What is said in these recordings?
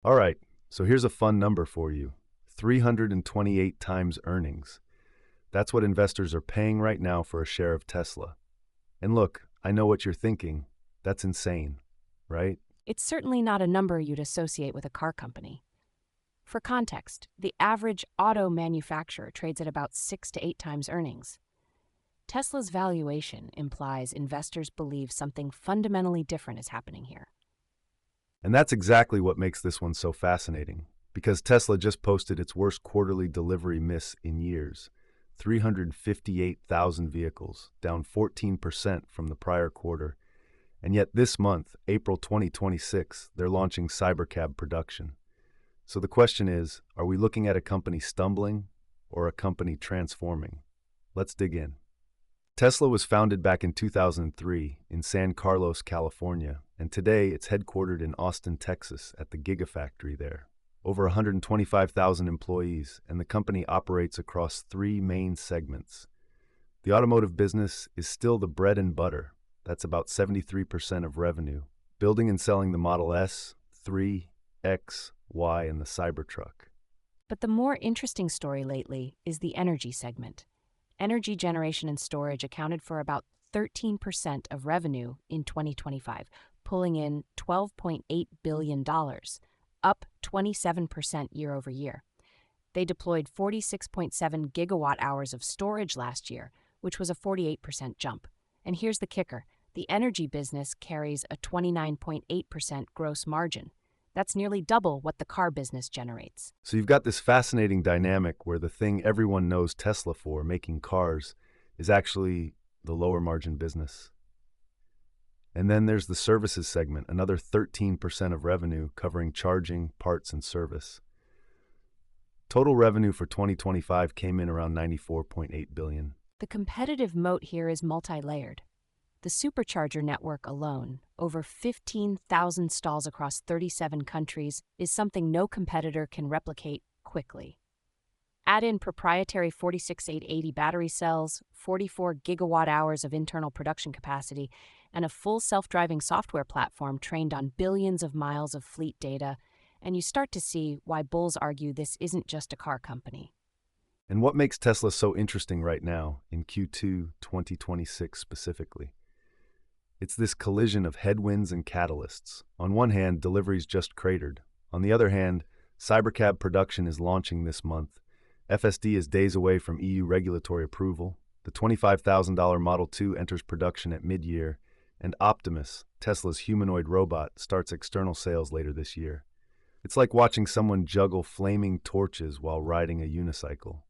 All right, so here's a fun number for you. 328 times earnings. That's what investors are paying right now for a share of Tesla. And look, I know what you're thinking. That's insane, right? It's certainly not a number you'd associate with a car company. For context, the average auto manufacturer trades at about 6 to 8 times earnings. Tesla's valuation implies investors believe something fundamentally different is happening here. And that's exactly what makes this one so fascinating. Because Tesla just posted its worst quarterly delivery miss in years. 358,000 vehicles, down 14% from the prior quarter. And yet this month, April 2026, they're launching Cybercab production. So the question is, are we looking at a company stumbling or a company transforming? Let's dig in. Tesla was founded back in 2003 in San Carlos, California, and today it's headquartered in Austin, Texas, at the Gigafactory there. Over 125,000 employees, and the company operates across three main segments. The automotive business is still the bread and butter. That's about 73% of revenue. Building and selling the Model S, 3, X, Y, and the Cybertruck. But the more interesting story lately is the energy segment. Energy generation and storage accounted for about 13% of revenue in 2025, pulling in $12.8 billion, up 27% year over year. They deployed 46.7 gigawatt hours of storage last year, which was a 48% jump. And here's the kicker. The energy business carries a 29.8% gross margin. That's nearly double what the car business generates. So you've got this fascinating dynamic where the thing everyone knows Tesla for, making cars, is actually the lower margin business. And then there's the services segment, another 13% of revenue covering charging, parts, and service. Total revenue for 2025 came in around $94.8 billion. The competitive moat here is multi-layered. The supercharger network alone, over 15,000 stalls across 37 countries, is something no competitor can replicate quickly. Add in proprietary 46880 battery cells, 44 gigawatt hours of internal production capacity, and a full self-driving software platform trained on billions of miles of fleet data, and you start to see why bulls argue this isn't just a car company. And what makes Tesla so interesting right now, in Q2 2026 specifically? It's this collision of headwinds and catalysts. On one hand, deliveries just cratered. On the other hand, Cybercab production is launching this month. FSD is days away from EU regulatory approval. The $25,000 Model 2 enters production at mid-year. And Optimus, Tesla's humanoid robot, starts external sales later this year. It's like watching someone juggle flaming torches while riding a unicycle.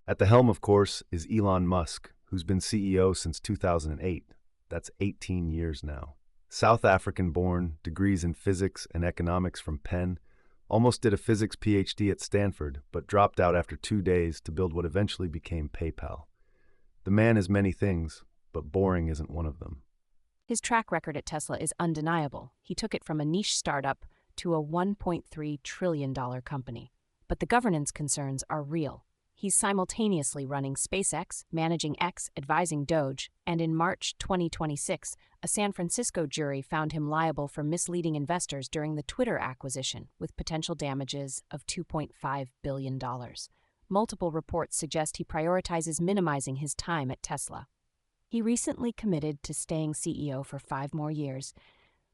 At the helm, of course, is Elon Musk, who's been CEO since 2008. That's 18 years now. South African-born, degrees in physics and economics from Penn, almost did a physics PhD at Stanford, but dropped out after 2 days to build what eventually became PayPal. The man is many things, but boring isn't one of them. His track record at Tesla is undeniable. He took it from a niche startup to a $1.3 trillion company. But the governance concerns are real. He's simultaneously running SpaceX, managing X, advising Doge, and in March 2026, a San Francisco jury found him liable for misleading investors during the Twitter acquisition, with potential damages of $2.5 billion. Multiple reports suggest he prioritizes minimizing his time at Tesla. He recently committed to staying CEO for 5 more years,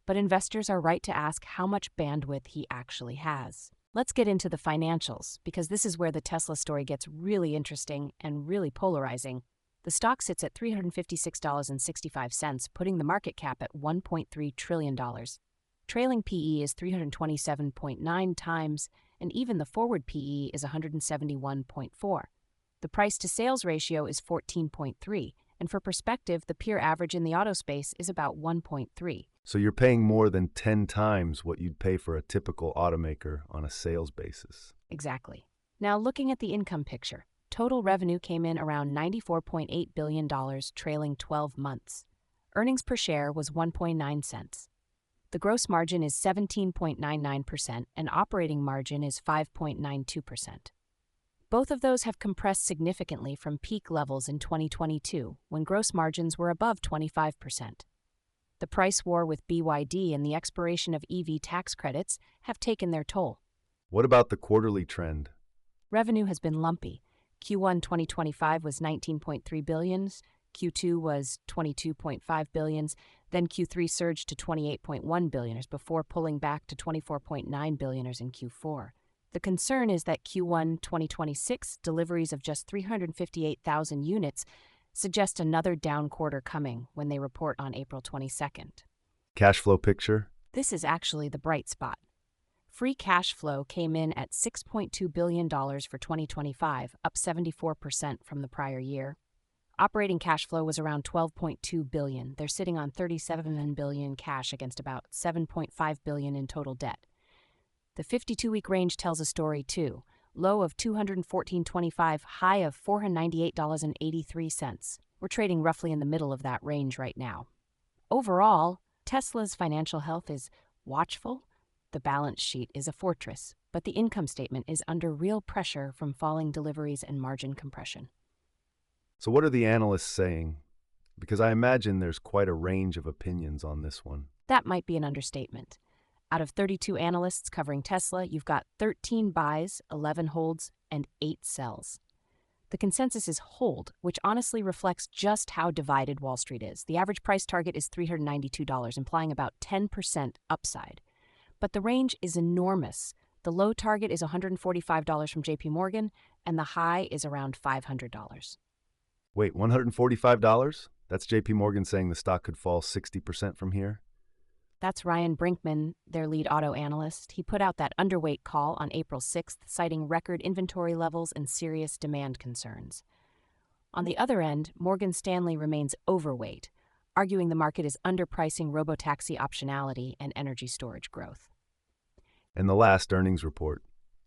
but investors are right to ask how much bandwidth he actually has. Let's get into the financials, because this is where the Tesla story gets really interesting and really polarizing. The stock sits at $356.65, putting the market cap at $1.3 trillion. Trailing PE is 327.9 times, and even the forward PE is 171.4. The price-to-sales ratio is 14.3, and for perspective, the peer average in the auto space is about 1.3. So you're paying more than 10 times what you'd pay for a typical automaker on a sales basis. Exactly. Now, looking at the income picture, total revenue came in around $94.8 billion trailing 12 months. Earnings per share was 1.9 cents. The gross margin is 17.99% and operating margin is 5.92%. Both of those have compressed significantly from peak levels in 2022, when gross margins were above 25%. The price war with BYD and the expiration of EV tax credits have taken their toll. What about the quarterly trend? Revenue has been lumpy. Q1 2025 was $19.3 billion, Q2 was $22.5 billion, then Q3 surged to $28.1 billion before pulling back to $24.9 billion in Q4. The concern is that Q1 2026 deliveries of just 358,000 units suggest another down quarter coming when they report on April 22nd. Cash flow picture? This is actually the bright spot. Free cash flow came in at $6.2 billion for 2025, up 74% from the prior year. Operating cash flow was around $12.2 billion. They're sitting on $37 billion cash against about $7.5 billion in total debt. The 52-week range tells a story too. Low of $214.25, high of $498.83. We're trading roughly in the middle of that range right now. Overall, Tesla's financial health is watchful. The balance sheet is a fortress, but the income statement is under real pressure from falling deliveries and margin compression. So what are the analysts saying? Because I imagine there's quite a range of opinions on this one. That might be an understatement. Out of 32 analysts covering Tesla, you've got 13 buys, 11 holds, and 8 sells. The consensus is hold, which honestly reflects just how divided Wall Street is. The average price target is $392, implying about 10% upside. But the range is enormous. The low target is $145 from JP Morgan, and the high is around $500. Wait, $145? That's JP Morgan saying the stock could fall 60% from here? That's Ryan Brinkman, their lead auto analyst. He put out that underweight call on April 6th, citing record inventory levels and serious demand concerns. On the other end, Morgan Stanley remains overweight, arguing the market is underpricing robotaxi optionality and energy storage growth. And the last earnings report.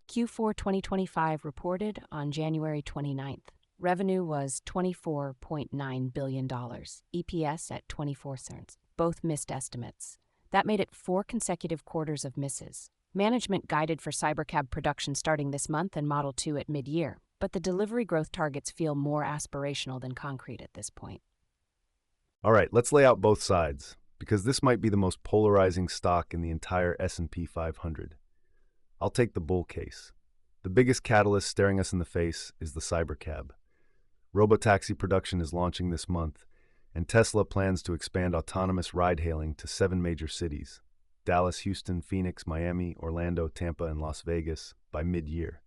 Q4 2025 reported on January 29th. Revenue was $24.9 billion, EPS at 24 cents. Both missed estimates. That made it 4 consecutive quarters of misses. Management guided for Cybercab production starting this month and Model 2 at mid-year, but the delivery growth targets feel more aspirational than concrete at this point. All right, let's lay out both sides, because this might be the most polarizing stock in the entire S&P 500. I'll take the bull case. The biggest catalyst staring us in the face is the Cybercab. Robotaxi production is launching this month, and Tesla plans to expand autonomous ride-hailing to 7 major cities: Dallas, Houston, Phoenix, Miami, Orlando, Tampa, and Las Vegas by mid-year.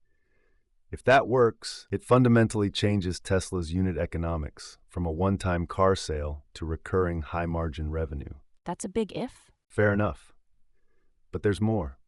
If that works, it fundamentally changes Tesla's unit economics from a one-time car sale to recurring high-margin revenue. That's a big if. Fair enough. But there's more.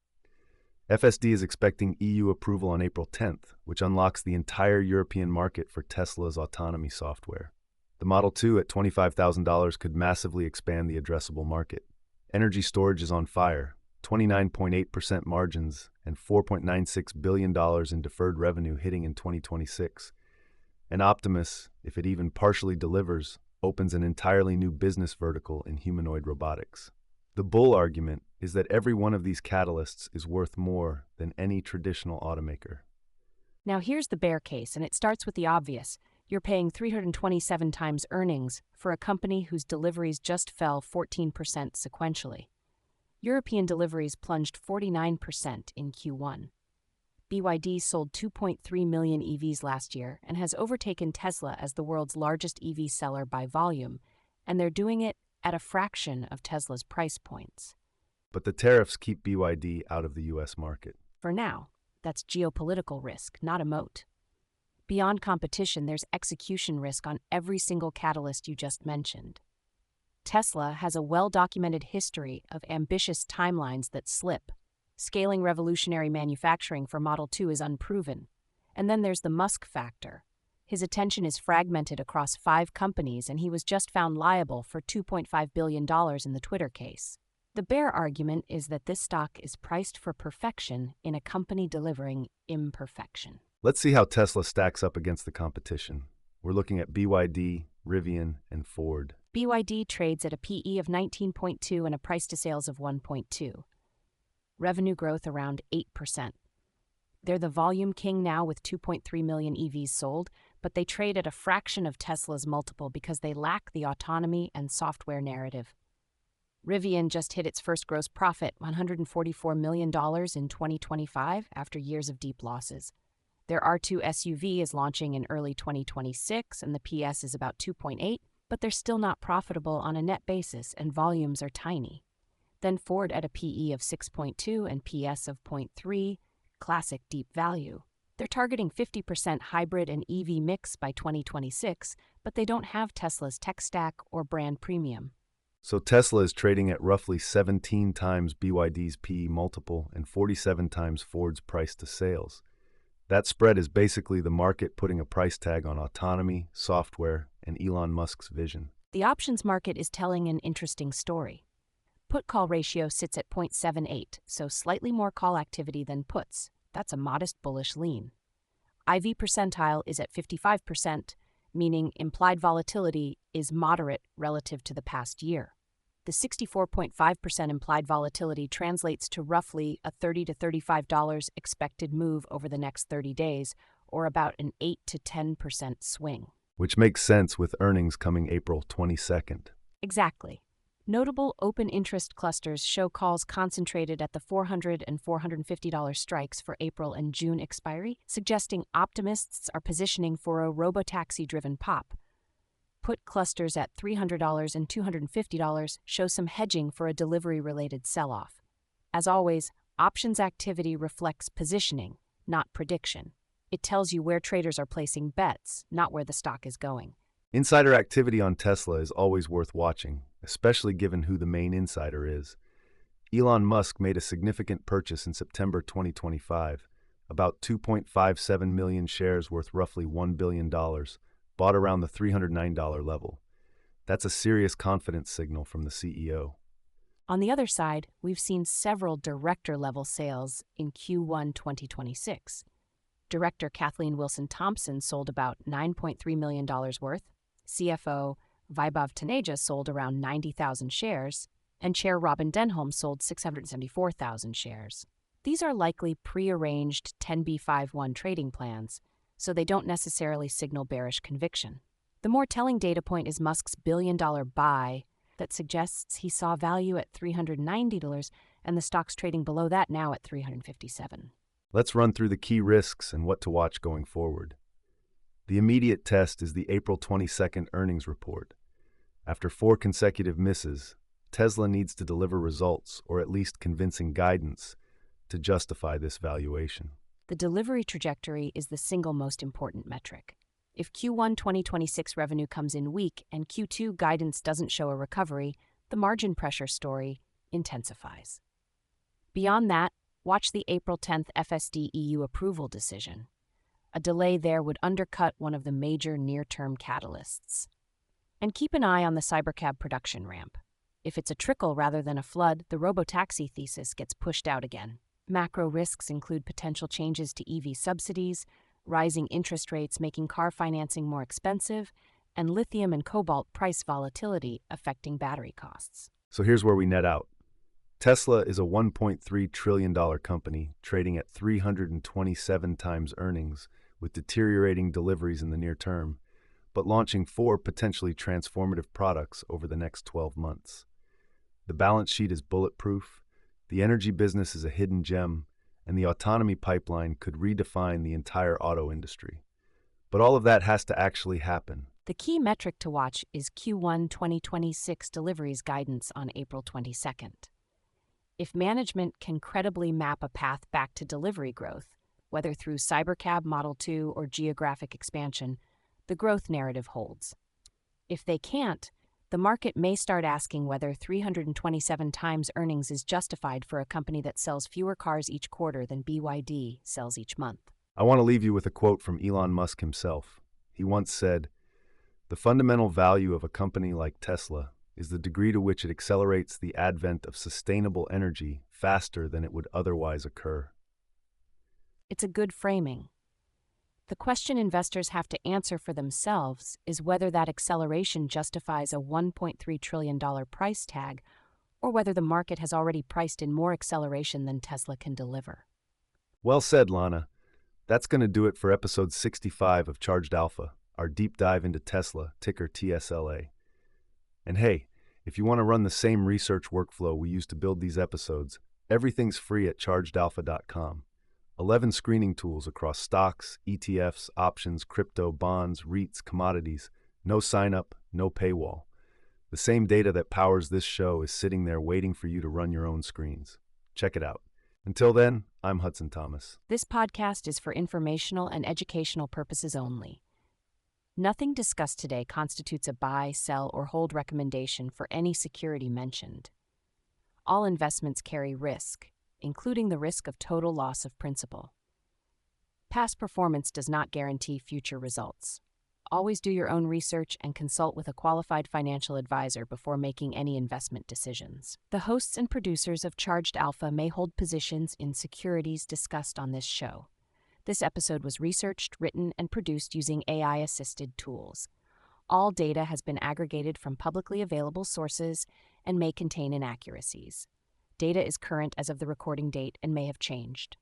FSD is expecting EU approval on April 10th, which unlocks the entire European market for Tesla's autonomy software. The Model 2 at $25,000 could massively expand the addressable market. Energy storage is on fire, 29.8% margins and $4.96 billion in deferred revenue hitting in 2026. And Optimus, if it even partially delivers, opens an entirely new business vertical in humanoid robotics. The bull argument is that every one of these catalysts is worth more than any traditional automaker. Now here's the bear case, and it starts with the obvious. You're paying 327 times earnings for a company whose deliveries just fell 14% sequentially. European deliveries plunged 49% in Q1. BYD sold 2.3 million EVs last year and has overtaken Tesla as the world's largest EV seller by volume, and they're doing it at a fraction of Tesla's price points. But the tariffs keep BYD out of the U.S. market. For now, that's geopolitical risk, not a moat. Beyond competition, there's execution risk on every single catalyst you just mentioned. Tesla has a well-documented history of ambitious timelines that slip. Scaling revolutionary manufacturing for Model 2 is unproven. And then there's the Musk factor. His attention is fragmented across 5 companies, and he was just found liable for $2.5 billion in the Twitter case. The bear argument is that this stock is priced for perfection in a company delivering imperfection. Let's see how Tesla stacks up against the competition. We're looking at BYD, Rivian, and Ford. BYD trades at a PE of 19.2 and a price to sales of 1.2. Revenue growth around 8%. They're the volume king now with 2.3 million EVs sold, but they trade at a fraction of Tesla's multiple because they lack the autonomy and software narrative. Rivian just hit its first gross profit, $144 million in 2025, after years of deep losses. Their R2 SUV is launching in early 2026, and the PS is about 2.8, but they're still not profitable on a net basis, and volumes are tiny. Then Ford at a PE of 6.2 and PS of 0.3, classic deep value. They're targeting 50% hybrid and EV mix by 2026, but they don't have Tesla's tech stack or brand premium. So Tesla is trading at roughly 17 times BYD's PE multiple and 47 times Ford's price to sales. That spread is basically the market putting a price tag on autonomy, software, and Elon Musk's vision. The options market is telling an interesting story. Put-call ratio sits at 0.78, so slightly more call activity than puts. That's a modest bullish lean. IV percentile is at 55%, meaning implied volatility is moderate relative to the past year. The 64.5% implied volatility translates to roughly a $30 to $35 expected move over the next 30 days, or about an 8 to 10% swing. Which makes sense with earnings coming April 22nd. Exactly. Notable open interest clusters show calls concentrated at the $400 and $450 strikes for April and June expiry, suggesting optimists are positioning for a robotaxi-driven pop. Put clusters at $300 and $250 show some hedging for a delivery-related sell-off. As always, options activity reflects positioning, not prediction. It tells you where traders are placing bets, not where the stock is going. Insider activity on Tesla is always worth watching, especially given who the main insider is. Elon Musk made a significant purchase in September 2025, about 2.57 million shares worth roughly $1 billion, bought around the $309 level. That's a serious confidence signal from the CEO. On the other side, we've seen several director-level sales in Q1 2026. Director Kathleen Wilson-Thompson sold about $9.3 million worth, CFO Vaibhav Taneja sold around 90,000 shares, and Chair Robin Denholm sold 674,000 shares. These are likely pre-arranged 10b5-1 trading plans, so they don't necessarily signal bearish conviction. The more telling data point is Musk's billion-dollar buy that suggests he saw value at $390 and the stock's trading below that now at $357. Let's run through the key risks and what to watch going forward. The immediate test is the April 22nd earnings report. After 4 consecutive misses, Tesla needs to deliver results, or at least convincing guidance, to justify this valuation. The delivery trajectory is the single most important metric. If Q1 2026 revenue comes in weak and Q2 guidance doesn't show a recovery, the margin pressure story intensifies. Beyond that, watch the April 10th FSD EU approval decision. A delay there would undercut one of the major near-term catalysts. And keep an eye on the Cybercab production ramp. If it's a trickle rather than a flood, the robotaxi thesis gets pushed out again. Macro risks include potential changes to EV subsidies, rising interest rates making car financing more expensive, and lithium and cobalt price volatility affecting battery costs. So here's where we net out. Tesla is a $1.3 trillion company trading at 327 times earnings, with deteriorating deliveries in the near term, but launching 4 potentially transformative products over the next 12 months. The balance sheet is bulletproof, the energy business is a hidden gem, and the autonomy pipeline could redefine the entire auto industry. But all of that has to actually happen. The key metric to watch is Q1 2026 deliveries guidance on April 22nd. If management can credibly map a path back to delivery growth, whether through Cybercab Model 2 or geographic expansion, the growth narrative holds. If they can't, the market may start asking whether 327 times earnings is justified for a company that sells fewer cars each quarter than BYD sells each month. I want to leave you with a quote from Elon Musk himself. He once said, "The fundamental value of a company like Tesla is the degree to which it accelerates the advent of sustainable energy faster than it would otherwise occur." It's a good framing. The question investors have to answer for themselves is whether that acceleration justifies a $1.3 trillion price tag, or whether the market has already priced in more acceleration than Tesla can deliver. Well said, Lana. That's going to do it for episode 65 of Charged Alpha, our deep dive into Tesla, ticker TSLA. And hey, If you want to run the same research workflow we use to build these episodes, everything's free at chargedalpha.com. 11 screening tools across stocks, ETFs, options, crypto, bonds, REITs, commodities. No sign-up, no paywall. The same data that powers this show is sitting there waiting for you to run your own screens. Check it out. Until then, I'm Hudson Thomas. This podcast is for informational and educational purposes only. Nothing discussed today constitutes a buy, sell, or hold recommendation for any security mentioned. All investments carry risk, including the risk of total loss of principal. Past performance does not guarantee future results. Always do your own research and consult with a qualified financial advisor before making any investment decisions. The hosts and producers of Charged Alpha may hold positions in securities discussed on this show. This episode was researched, written, and produced using AI-assisted tools. All data has been aggregated from publicly available sources and may contain inaccuracies. Data is current as of the recording date and may have changed.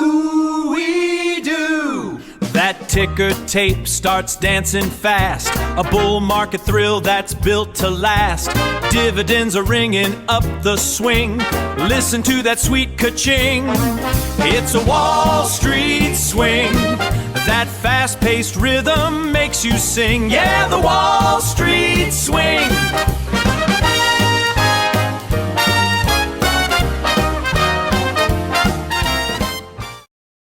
Ooh, we do! That ticker tape starts dancing fast. A bull market thrill that's built to last. Dividends are ringing up the swing. Listen to that sweet ka-ching. It's a Wall Street swing. That fast-paced rhythm makes you sing. Yeah, the Wall Street